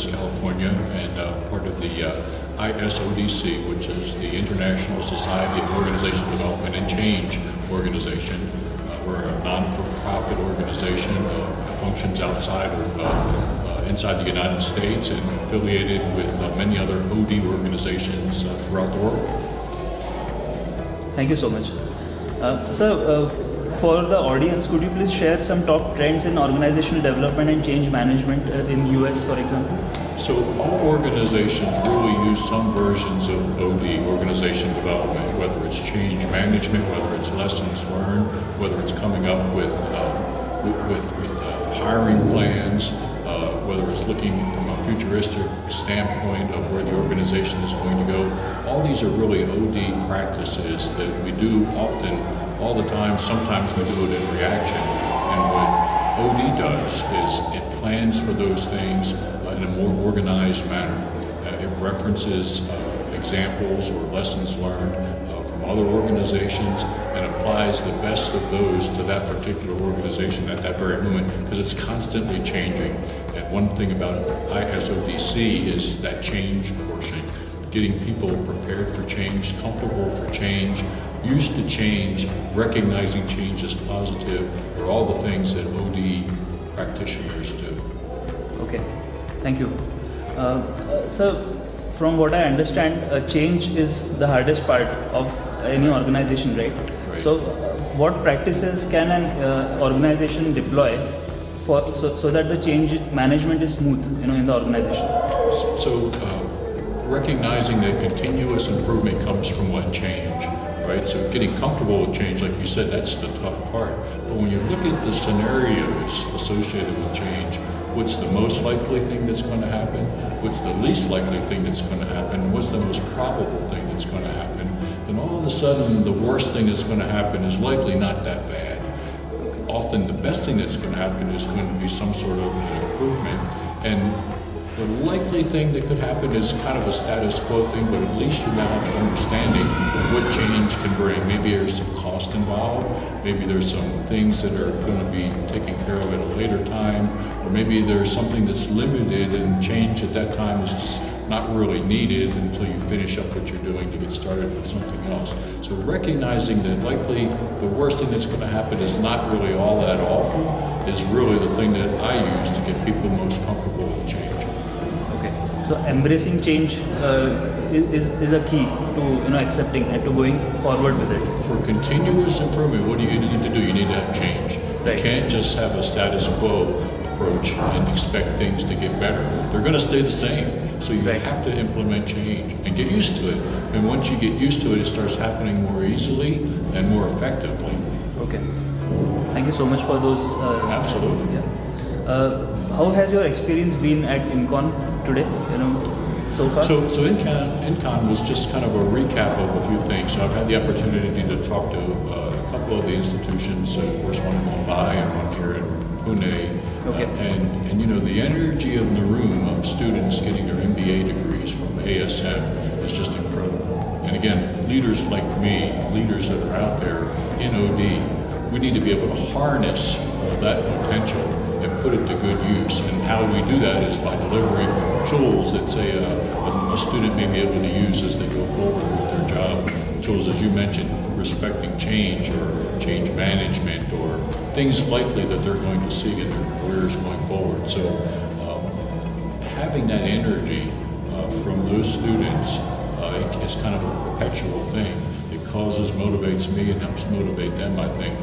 Angeles, California, and part of the ISODC, which is the International Society of Organization Development and Change organization. We're a non-for-profit organization that functions outside of inside the United States and affiliated with many other OD organizations throughout the world. Thank you so much. Sir, for the audience, could you please share some top trends in organizational development and change management in US, for example? So all organizations really use some versions of OD, organization development, whether it's change management, whether it's lessons learned, whether it's coming up with hiring plans, whether it's looking from a futuristic standpoint of where the organization is going to go. All these are really OD practices that we do often, all the time. Sometimes we do it in reaction. And what OD does is it plans for those things in a more organized manner. It references examples or lessons learned from other organizations and applies the best of those to that particular organization at that very moment, because it's constantly changing. And one thing about ISODC is that change portion, getting people prepared for change, comfortable for change, used to change, recognizing change as positive, are all the things that OD practitioners do. Okay, thank you. So, from what I understand, change is the hardest part of any organization, right? So, what practices can an organization deploy so that the change management is smooth, in the organization? So recognizing that continuous improvement comes from what change, right? So getting comfortable with change, like you said, that's the tough part. But when you look at the scenarios associated with change, what's the most likely thing that's going to happen? What's the least likely thing that's going to happen? What's the most probable thing that's going to happen? Then all of a sudden, the worst thing that's going to happen is likely not that bad. Often the best thing that's going to happen is going to be some sort of an improvement. And the likely thing that could happen is kind of a status quo thing, but at least you now have an understanding of what change can bring. Maybe there's some cost involved, maybe there's some things that are going to be taken care of at a later time, or maybe there's something that's limited and change at that time is just not really needed until you finish up what you're doing to get started with something else. So recognizing that likely the worst thing that's going to happen is not really all that awful is really the thing that I use to get people most comfortable with change. So embracing change is a key to accepting and to going forward with it. For continuous improvement, what do you need to do? You need to have change. Right. You can't just have a status quo approach and expect things to get better. They're going to stay the same. So you have to implement change and get used to it. And once you get used to it, it starts happening more easily and more effectively. Okay. Thank you so much for those. Absolutely. Yeah. How has your experience been at INCON today, so far? So INCON was just kind of a recap of a few things. So I've had the opportunity to talk to a couple of the institutions, of course one in Mumbai and one here in Pune. Okay. And the energy of the room of students getting their MBA degrees from ASM is just incredible. And again, leaders like me, leaders that are out there in OD, we need to be able to harness that potential and put it to good use. And how we do that is by delivering tools that say a student may be able to use as they go forward with their job. Tools, as you mentioned, respecting change or change management or things likely that they're going to see in their careers going forward. So having that energy from those students is kind of a perpetual thing. It motivates me and helps motivate them, I think,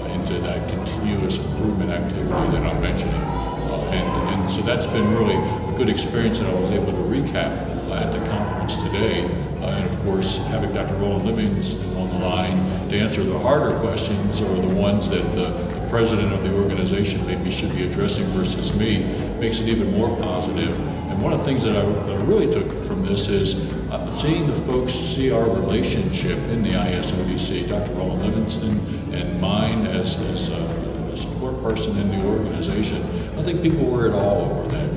into that continuous improvement activity that I'm mentioning. And so that's been really a good experience that I was able to recap at the conference today. And of course, having Dr. Ronald on the line to answer the harder questions or the ones that the president of the organization maybe should be addressing versus me makes it even more positive. And one of the things that I really took from this is seeing the folks see our relationship in the ISODC, Dr. Ronald and mine as a support person in the organization. I think people were all over that.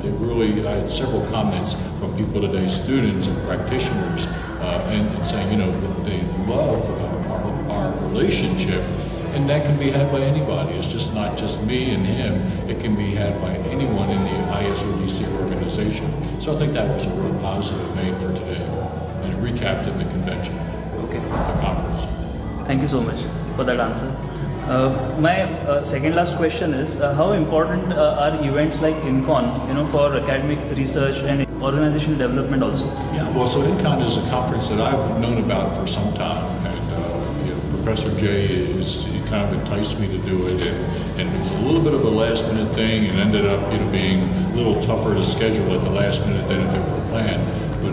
I had several comments from people today, students and practitioners, and saying, that they love our relationship and that can be had by anybody. It's just not just me and him. It can be had by anyone in the ISODC organization. So I think that was a real positive name for today, and it recapped in the convention, the conference. Thank you so much for that answer. My second last question is how important are events like INCON, for academic research and organizational development also? Yeah, well, so INCON is a conference that I've known about for some time, and Professor Jay he kind of enticed me to do it, and it was a little bit of a last minute thing, and ended up being a little tougher to schedule at the last minute than if it were planned. But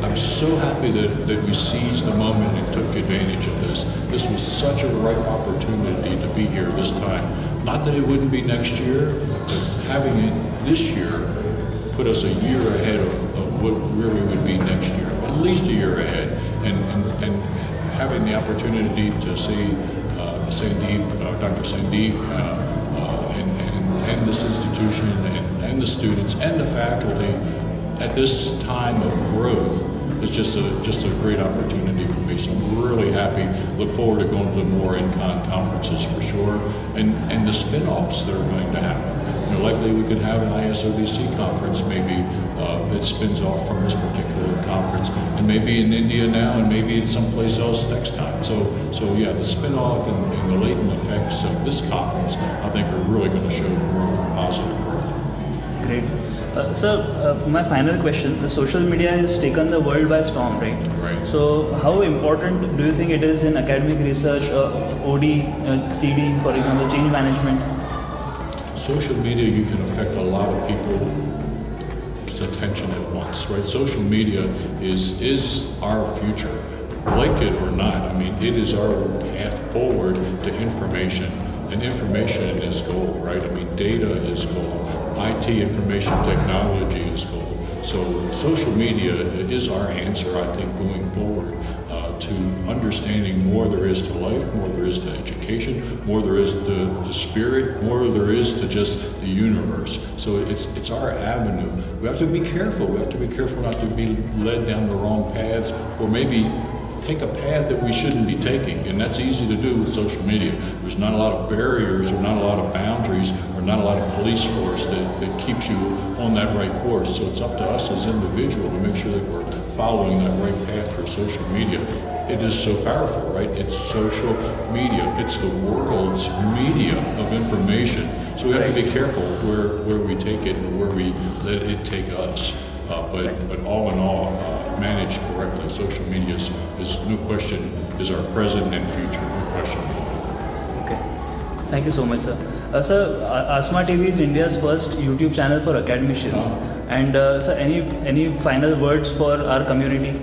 I'm so happy that we seized the moment and took advantage of this. This was such a ripe opportunity to be here this time. Not that it wouldn't be next year, but having it this year put us a year ahead of where we would be next year, at least a year ahead. And having the opportunity to see Dr. Sandeep and this institution and the students and the faculty at this time of growth is just a great opportunity for me. So I'm really happy. Look forward to going to more INCON conferences for sure, and the spin-offs that are going to happen. Likely we could have an ISODC conference, maybe it spins off from this particular conference, and maybe in India now, and maybe it's someplace else next time. So yeah, the spin-off and the latent effects of this conference, I think, are really going to show growth, positive growth. Great. My final question, the social media has taken the world by storm, right? Right. So how important do you think it is in academic research, OD, CD, for example, change management? Social media, you can affect a lot of people's attention at once, right? Social media is our future, like it or not. I mean, it is our path forward to information, and information is gold, right? I mean, data is gold. IT, information technology, is gold. So social media is our answer, I think, going forward to understanding more there is to life, more there is to education, more there is to spirit, more there is to just the universe. So it's our avenue. We have to be careful. We have to be careful not to be led down the wrong paths, or maybe take a path that we shouldn't be taking, and that's easy to do with social media. There's not a lot of barriers, or not a lot of boundaries, or not a lot of police force that keeps you on that right course. So it's up to us as individuals to make sure that we're following that right path for social media. It is so powerful, right? It's social media. It's the world's media of information. So we have to be careful where we take it and where we let it take us. But all in all, managed correctly, social media is no question is our present and future, no question about it. Okay, thank you so much, sir. Sir, ASMA TV is India's first YouTube channel for academicians. And sir, any final words for our community?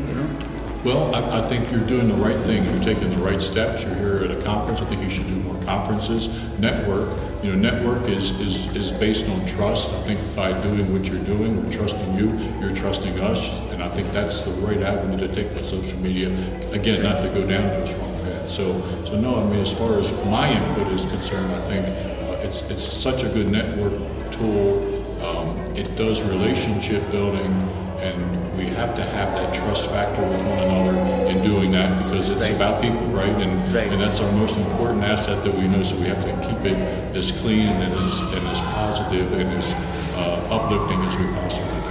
Well, I think you're doing the right things. You're taking the right steps. You're here at a conference. I think you should do more conferences. Network. Network is based on trust. I think by doing what you're doing, we're trusting you. You're trusting us, and I think that's the right avenue to take with social media. Again, not to go down those wrong paths. So no. I mean, as far as my input is concerned, I think it's such a good network tool. It does relationship building, and we have to have that trust factor with one another in doing that, because it's about people, right? And that's our most important asset that we know. So we have to keep it as clean and as positive and as uplifting as we possibly can.